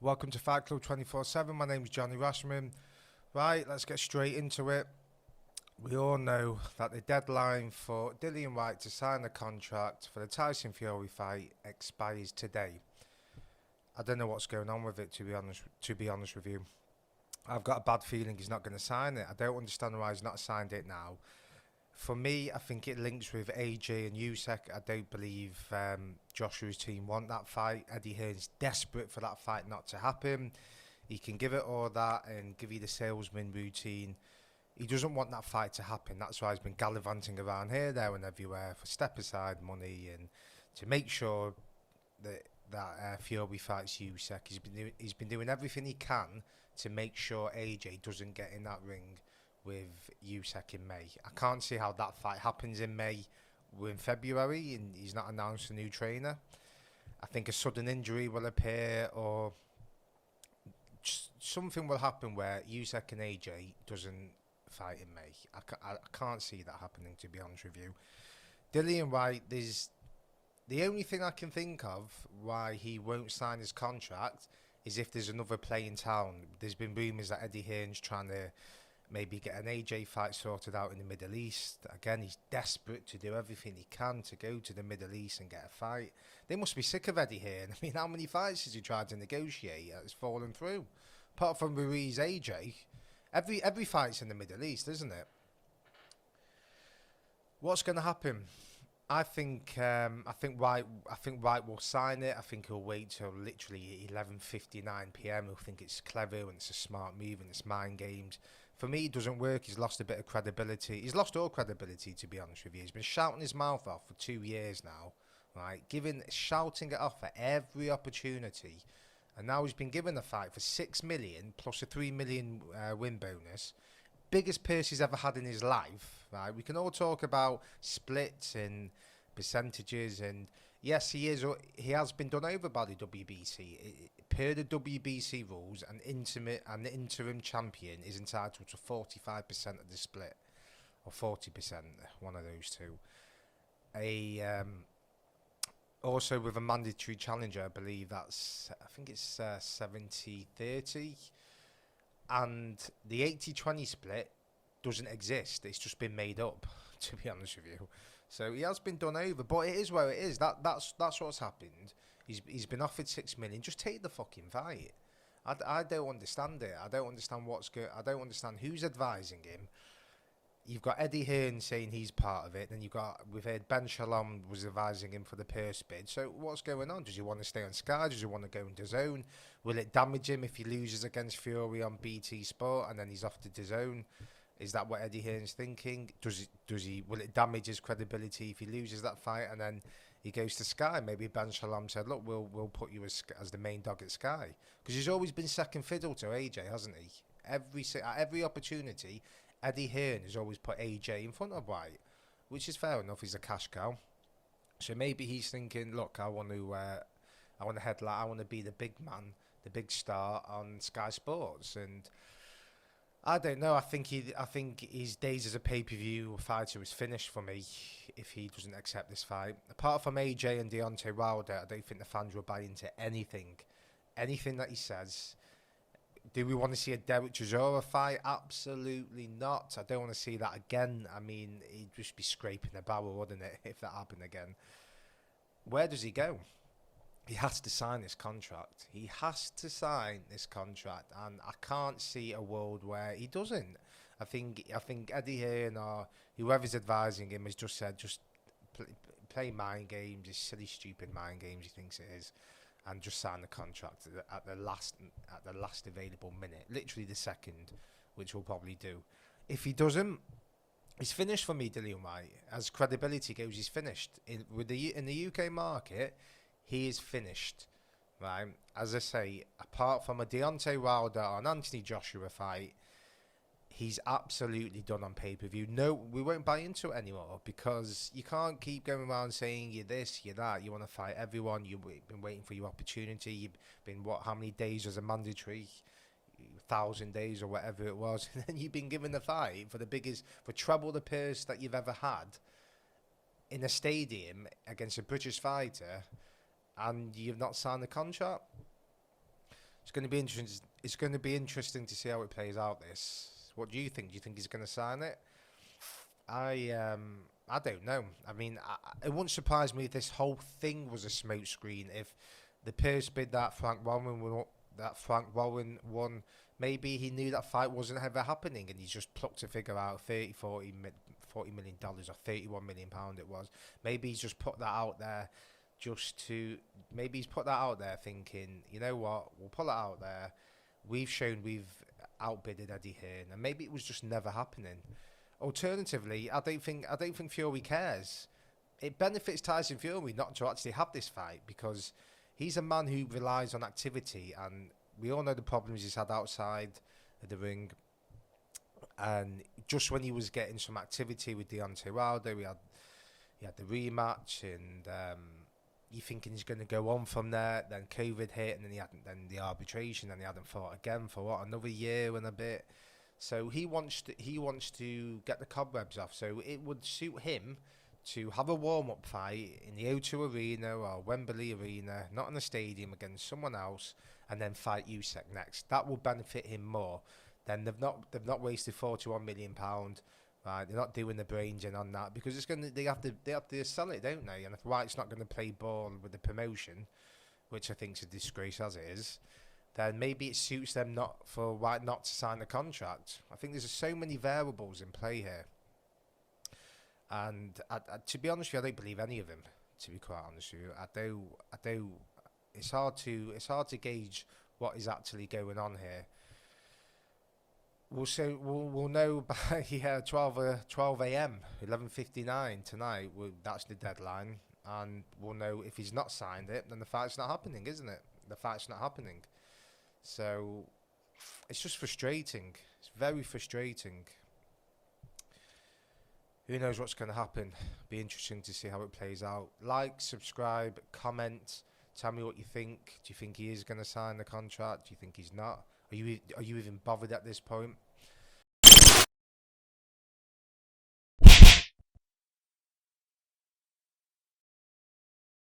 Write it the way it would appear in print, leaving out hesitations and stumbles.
Welcome to Fight Club 24/7. My name is Johnny Rashman. Right, let's get straight into it. We all know that the deadline for Dillian Whyte to sign the contract for the Tyson Fury fight expires today. I don't know what's going on with it, to be honest with you. I've got a bad feeling he's not going to sign it. I don't understand why he's not signed it now. For me, I think it links with AJ and Usyk. I don't believe Joshua's team want that fight. Eddie Hearn's desperate for that fight not to happen. He can give it all that and give you the salesman routine. He doesn't want that fight to happen. That's why he's been gallivanting around here, there and everywhere for step-aside money and to make sure that Fury fights Usyk. He's been doing everything he can to make sure AJ doesn't get in that ring with Usyk in May. I can't see how that fight happens in May. We're in February and he's not announced a new trainer. I think a sudden injury will appear or something will happen where Usyk and AJ doesn't fight in May. I can't see that happening, to be honest with you. Dillian Whyte, the only thing I can think of why he won't sign his contract is if there's another play in town. There's been rumours that Eddie Hearn's trying to maybe get an AJ fight sorted out in the Middle East. Again, he's desperate to do everything he can to go to the Middle East and get a fight. They must be sick of Eddie Hearn. I mean, how many fights has he tried to negotiate that's fallen through? Apart from Ruiz, AJ, every fight's in the Middle East, isn't it? What's going to happen? I think Whyte will sign it. I think he'll wait till literally 11:59 p.m. He'll think it's clever and it's a smart move and it's mind games. For me, it doesn't work. He's lost a bit of credibility. He's lost all credibility, to be honest with you. He's been shouting his mouth off for 2 years now, right? Shouting it off for every opportunity. And now he's been given a fight for 6 million plus a 3 million win bonus. Biggest purse he's ever had in his life, right? We can all talk about splits and percentages, and yes, he has been done over by the WBC. Per the WBC rules, an interim champion is entitled to 45% of the split, or 40%, one of those two. Also with a mandatory challenger, I believe I think it's 70-30. And the 80-20 split doesn't exist. It's just been made up, to be honest with you. So he has been done over, but it is where it is. That's what's happened. He's been offered 6 million. Just take the fucking fight. I don't understand it. I don't understand I don't understand who's advising him. You've got Eddie Hearn saying he's part of it, and we've heard Ben Shalom was advising him for the purse bid. So what's going on? Does he want to stay on Sky? Does he want to go into DAZN? Will it damage him if he loses against Fury on BT Sport and then he's off to DAZN? Is that what Eddie Hearn's thinking? Will it damage his credibility if he loses that fight and then he goes to Sky? Maybe Ben Shalom said, look, we'll put you as the main dog at Sky, because he's always been second fiddle to AJ, hasn't he? At every opportunity, Eddie Hearn has always put AJ in front of Whyte, which is fair enough. He's a cash cow, so maybe he's thinking, look, I want to headline, I want to be the big man, the big star on Sky Sports, and I don't know. I think his days as a pay-per-view fighter is finished for me if he doesn't accept this fight. Apart from AJ and Deontay Wilder, I don't think the fans will buy into anything that he says. Do we want to see a Derek Chisora fight? Absolutely not. I don't want to see that again. I mean, he'd just be scraping the barrel, wouldn't it, if that happened again? Where does he go? He has to sign this contract. He has to sign this contract, and I can't see a world where he doesn't. I think Eddie Hearn or whoever's advising him has just said, just play mind games, these silly, stupid mind games he thinks it is, and just sign the contract at the last available minute, literally the second, which we'll probably do. If he doesn't, he's finished for me, Dillian Whyte. As credibility goes, he's finished. In the UK market, he is finished, right? As I say, apart from a Deontay Wilder or an Anthony Joshua fight, he's absolutely done on pay-per-view. No, we won't buy into it anymore, because you can't keep going around saying you're this, you're that. You want to fight everyone. You've been waiting for your opportunity. You've been, how many days was a mandatory? 1,000 days or whatever it was. And then you've been given the fight for treble the purse that you've ever had in a stadium against a British fighter, and you've not signed the contract. It's going to be interesting. It's going to be interesting to see how it plays out. This. What do you think? Do you think he's going to sign it? I don't know. I mean, it wouldn't surprise me if this whole thing was a smokescreen. If the purse bid that Frank Warren won, maybe he knew that fight wasn't ever happening, and he just plucked a figure out, 40 million dollars or 31 million pound it was. Maybe he's just put that out there, maybe he's put that out there thinking, you know what, we'll put it out there. We've shown we've outbidded Eddie Hearn, and maybe it was just never happening. Alternatively, I don't think Fury cares. It benefits Tyson Fury not to actually have this fight, because he's a man who relies on activity, and we all know the problems he's had outside of the ring. And just when he was getting some activity with Deontay Wilder, he had the rematch, and you thinking he's going to go on from there. Then COVID hit, and then the arbitration, and he hadn't fought again for another year and a bit. So he wants to get the cobwebs off. So it would suit him to have a warm-up fight in the O2 Arena or Wembley Arena, not in a stadium, against someone else, and then fight Usyk next. That will benefit him more. Then they've not wasted £41 million, right? They're not doing the brains in on that, because they have to sell it, don't they? And if Whyte's not going to play ball with the promotion, which I think is a disgrace as it is, then maybe it suits them for Whyte not to sign the contract. I think there's so many variables in play here, and to be honest with you, I don't believe any of them. To be quite honest with you, I do. It's hard to gauge what is actually going on here. We'll know by 12 a.m. 11:59 tonight. That's the deadline, and we'll know if he's not signed it. Then the fight's not happening, isn't it? The fight's not happening. So it's just frustrating. It's very frustrating. Who knows what's going to happen? Be interesting to see how it plays out. Like, subscribe, comment. Tell me what you think. Do you think he is going to sign the contract? Do you think he's not? Are you even bothered at this point?